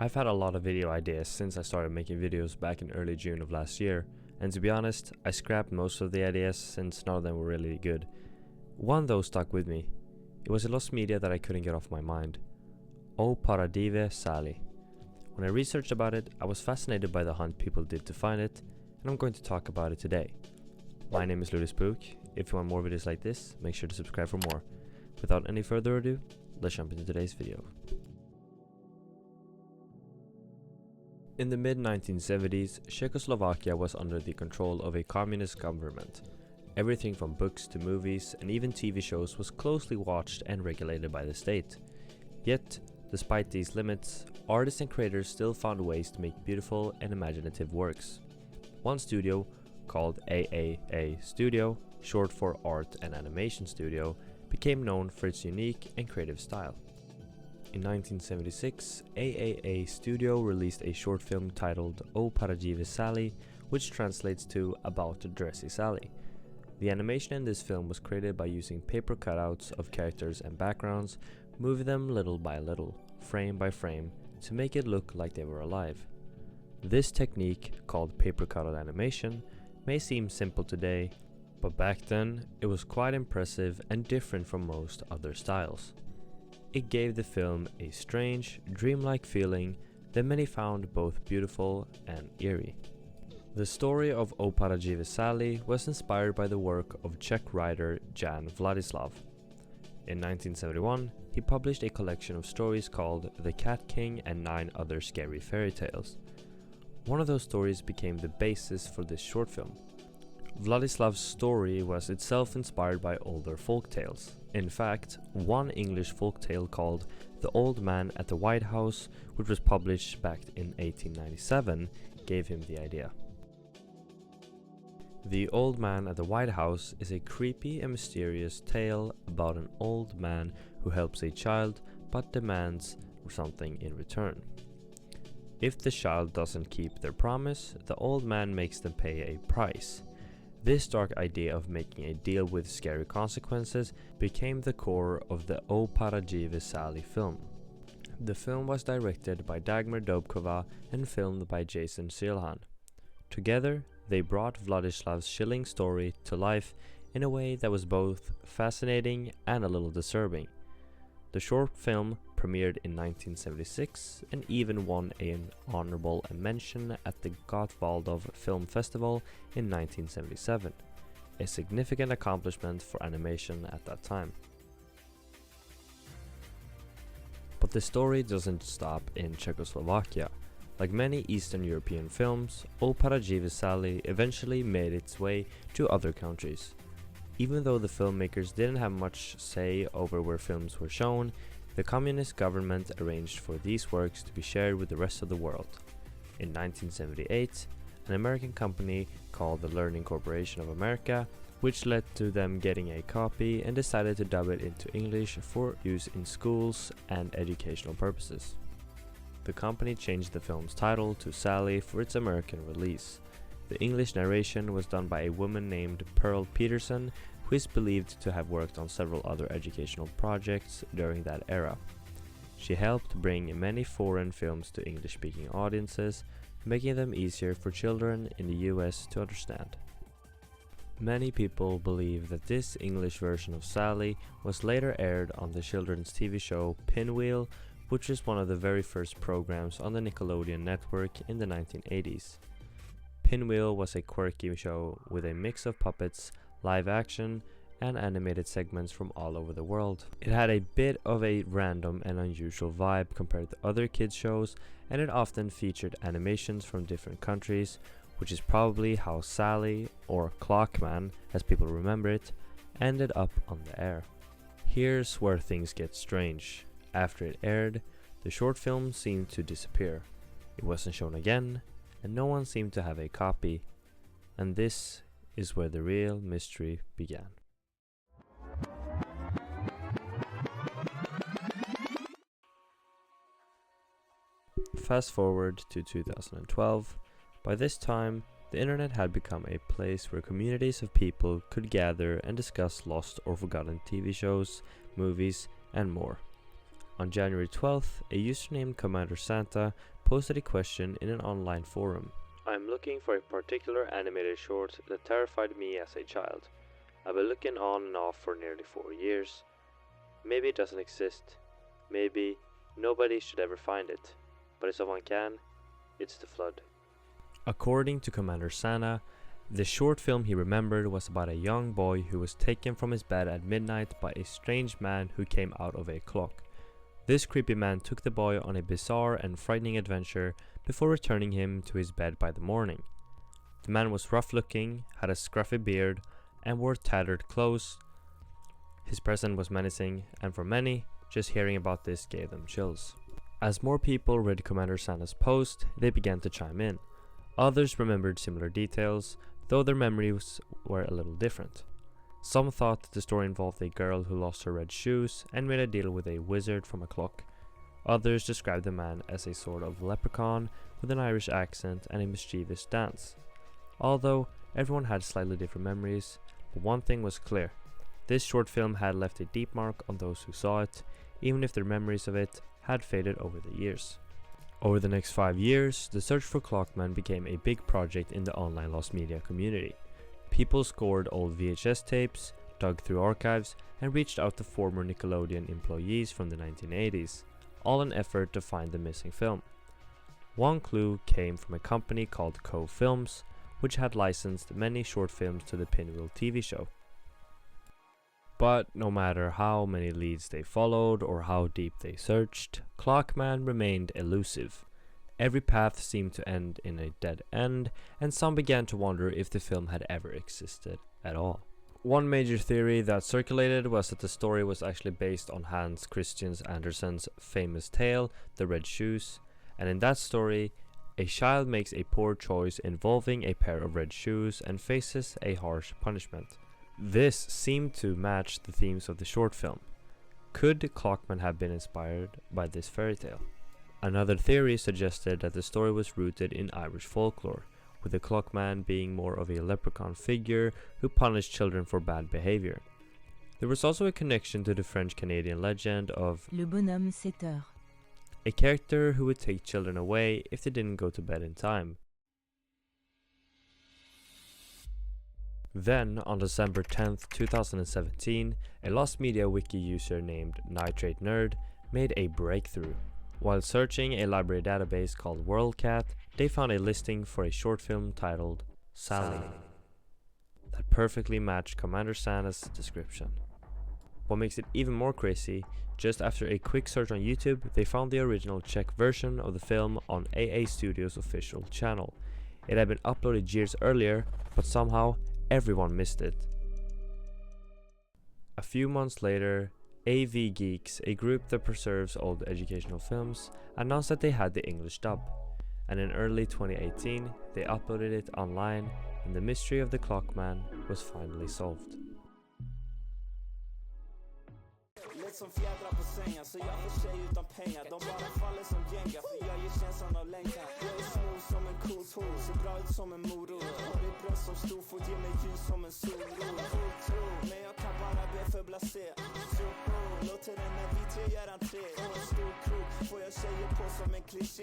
I've had a lot of video ideas since I started making videos back in early June of last year, and to be honest, I scrapped most of the ideas since none of them were really good. One though stuck with me. It was a lost media that I couldn't get off my mind. O Paradive Sali. When I researched about it, I was fascinated by the hunt people did to find it, and I'm going to talk about it today. My name is Spook. If you want more videos like this, make sure to subscribe for more. Without any further ado, let's jump into today's video. In the mid-1970s, Czechoslovakia was under the control of a communist government. Everything from books to movies and even TV shows was closely watched and regulated by the state. Yet, despite these limits, artists and creators still found ways to make beautiful and imaginative works. One studio, called AAA Studio, short for Art and Animation Studio, became known for its unique and creative style. In 1976, AAA Studio released a short film titled O Paradive Sali, which translates to About Dressy Sally. The animation in this film was created by using paper cutouts of characters and backgrounds, moving them little by little, frame by frame, to make it look like they were alive. This technique, called paper cutout animation, may seem simple today, but back then it was quite impressive and different from most other styles. It gave the film a strange, dreamlike feeling that many found both beautiful and eerie. The story of O Paradive Sali was inspired by the work of Czech writer Jan Vladislav. In 1971, he published a collection of stories called The Cat King and 9 Other Scary Fairy Tales. One of those stories became the basis for this short film. Vladislav's story was itself inspired by older folk tales. In fact, one English folk tale called The Old Man at the White House, which was published back in 1897, gave him the idea. The Old Man at the White House is a creepy and mysterious tale about an old man who helps a child but demands something in return. If the child doesn't keep their promise, the old man makes them pay a price. This dark idea of making a deal with scary consequences became the core of the O Paradive Sali film. The film was directed by Dagmar Dobkova and filmed by Jason Silhan. Together, they brought Vladislav's chilling story to life in a way that was both fascinating and a little disturbing. The short film premiered in 1976 and even won an honorable mention at the Gottwaldov Film Festival in 1977, a significant accomplishment for animation at that time. But the story doesn't stop in Czechoslovakia. Like many Eastern European films, O Paradive Sali eventually made its way to other countries. Even though the filmmakers didn't have much say over where films were shown, the communist government arranged for these works to be shared with the rest of the world. In 1978, an American company called the Learning Corporation of America, which led to them getting a copy and decided to dub it into English for use in schools and educational purposes. The company changed the film's title to Sally for its American release. The English narration was done by a woman named Pearl Peterson, who is believed to have worked on several other educational projects during that era. She helped bring many foreign films to English-speaking audiences, making them easier for children in the US to understand. Many people believe that this English version of Sally was later aired on the children's TV show Pinwheel, which is one of the very first programs on the Nickelodeon network in the 1980s. Pinwheel was a quirky show with a mix of puppets, live action, and animated segments from all over the world. It had a bit of a random and unusual vibe compared to other kids shows, and it often featured animations from different countries, which is probably how Sally, or Clockman as people remember it, ended up on the air. Here's where things get strange. After it aired, the short film seemed to disappear. It wasn't shown again, and no one seemed to have a copy. And this is where the real mystery began. Fast forward to 2012. By this time, the internet had become a place where communities of people could gather and discuss lost or forgotten TV shows, movies, and more. On January 12th, a user named Commander Santa posted a question in an online forum. I'm looking for a particular animated short that terrified me as a child. I've been looking on and off for nearly 4 years. Maybe it doesn't exist. Maybe nobody should ever find it. But if someone can, it's The Flood. According to Commander Santa, the short film he remembered was about a young boy who was taken from his bed at midnight by a strange man who came out of a clock. This creepy man took the boy on a bizarre and frightening adventure before returning him to his bed by the morning. The man was rough looking, had a scruffy beard, and wore tattered clothes. His presence was menacing, and for many, just hearing about this gave them chills. As more people read Commander Santa's post, they began to chime in. Others remembered similar details, though their memories were a little different. Some thought that the story involved a girl who lost her red shoes and made a deal with a wizard from a clock. Others described the man as a sort of leprechaun with an Irish accent and a mischievous dance. Although everyone had slightly different memories, but one thing was clear. This short film had left a deep mark on those who saw it, even if their memories of it had faded over the years. Over the next 5 years, the search for Clockman became a big project in the online lost media community. People scored old VHS tapes, dug through archives, and reached out to former Nickelodeon employees from the 1980s, all in an effort to find the missing film. One clue came from a company called Co Films, which had licensed many short films to the Pinwheel TV show. But no matter how many leads they followed or how deep they searched, Clockman remained elusive. Every path seemed to end in a dead end, and some began to wonder if the film had ever existed at all. One major theory that circulated was that the story was actually based on Hans Christian Andersen's famous tale, The Red Shoes, and in that story, a child makes a poor choice involving a pair of red shoes and faces a harsh punishment. This seemed to match the themes of the short film. Could Clockman have been inspired by this fairy tale? Another theory suggested that the story was rooted in Irish folklore, with the Clockman being more of a leprechaun figure who punished children for bad behavior. There was also a connection to the French-Canadian legend of Le bonhomme 7 heures, a character who would take children away if they didn't go to bed in time. Then, on December 10th, 2017, a lost media wiki user named Nitrate Nerd made a breakthrough. While searching a library database called WorldCat, they found a listing for a short film titled Sally that perfectly matched Commander Santa's description. What makes it even more crazy, just after a quick search on YouTube, they found the original Czech version of the film on AA Studios' official channel. It had been uploaded years earlier, but somehow everyone missed it. A few months later, AV Geeks, a group that preserves old educational films, announced that they had the English dub, and in early 2018 they uploaded it online, and the mystery of the Clockman was finally solved. Som fjädrar på sängen, så jag får tjej utan pengar. De bara faller som gänga, för jag ger känslan av längtan. Jag är smooth som en kos hår, ser bra ut som en morot. Har ett bröst som stor, får ge mig ljus som en solrot. Men jag kan bara be för blasé. Låter den när vi tre gör entré. Och en stor krok, får jag tjejer på som en kliché.